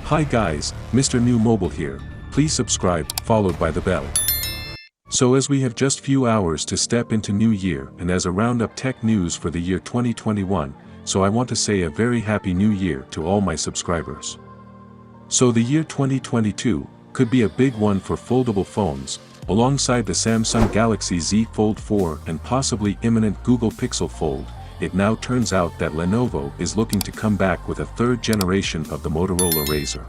Hi guys, Mrnewmobile here, please subscribe, followed by the bell. So as we have just few hours to step into new year and as a roundup tech news for the year 2021, so I want to say a very happy new year to all my subscribers. So the year 2022 could be a big one for foldable phones, alongside the Samsung Galaxy Z Fold 4 and possibly imminent Google Pixel Fold. It now turns out that Lenovo is looking to come back with a third generation of the Motorola Razr.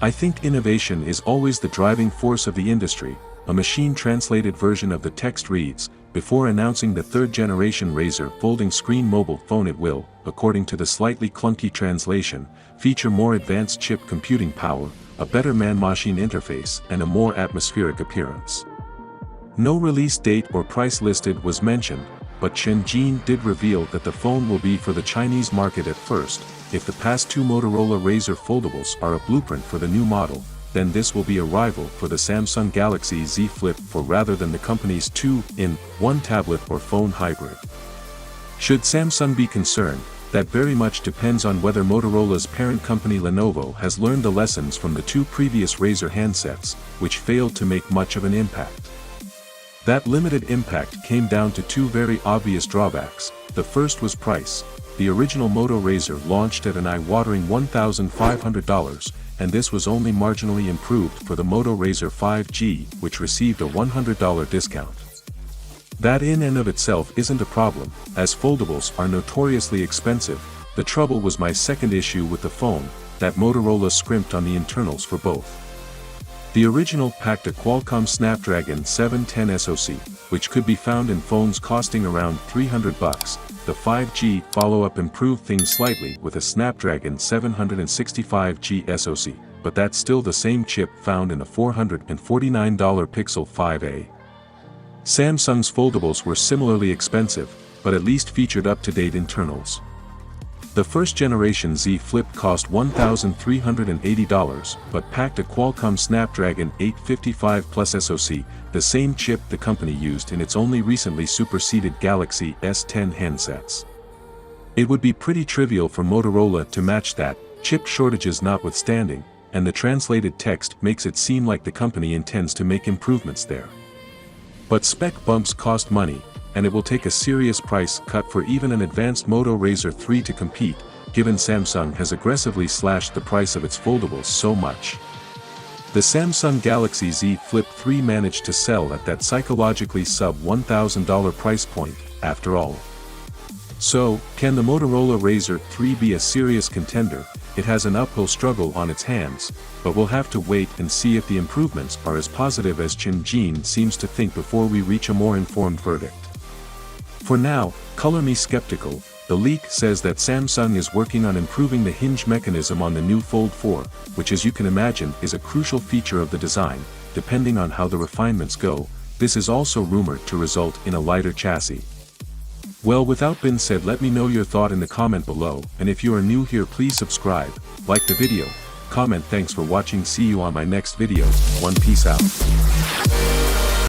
I think innovation is always the driving force of the industry. A machine-translated version of the text reads, "Before announcing the third generation Razr folding screen mobile phone, it will, according to the slightly clunky translation, feature more advanced chip computing power, a better man-machine interface and a more atmospheric appearance." No release date or price listed was mentioned, but Hinge did reveal that the phone will be for the Chinese market at first. If the past two Motorola Razr foldables are a blueprint for the new model, then this will be a rival for the Samsung Galaxy Z Flip 4 rather than the company's 2-in-1 tablet or phone hybrid. Should Samsung be concerned? That very much depends on whether Motorola's parent company Lenovo has learned the lessons from the two previous Razr handsets, which failed to make much of an impact. That limited impact came down to two very obvious drawbacks. The first was price. The original Moto Razr launched at an eye-watering $1,500, and this was only marginally improved for the Moto Razr 5G, which received a $100 discount. That in and of itself isn't a problem, as foldables are notoriously expensive. The trouble was my second issue with the phone, that Motorola scrimped on the internals for both. The original packed a Qualcomm Snapdragon 710 SoC, which could be found in phones costing around $300. The 5G follow-up improved things slightly with a Snapdragon 765G SoC, but that's still the same chip found in a $449 Pixel 5a. Samsung's foldables were similarly expensive, but at least featured up-to-date internals. The first generation Z Flip cost $1,380, but packed a Qualcomm Snapdragon 855 Plus SoC, the same chip the company used in its only recently superseded Galaxy S10 handsets. It would be pretty trivial for Motorola to match that, chip shortages notwithstanding, and the translated text makes it seem like the company intends to make improvements there. But spec bumps cost money, and it will take a serious price cut for even an advanced Moto Razr 3 to compete, given Samsung has aggressively slashed the price of its foldables so much. The Samsung Galaxy Z Flip 3 managed to sell at that psychologically sub-$1,000 price point, after all. So, can the Motorola Razr 3 be a serious contender? It has an uphill struggle on its hands, but we'll have to wait and see if the improvements are as positive as Hinge seems to think before we reach a more informed verdict. For now, color me skeptical. The leak says that Samsung is working on improving the hinge mechanism on the new Fold 4, which as you can imagine is a crucial feature of the design. Depending on how the refinements go, this is also rumored to result in a lighter chassis. Well, without being said, let me know your thought in the comment below, and if you are new here, please subscribe, like the video, comment. Thanks for watching. See you on my next video. One, peace out.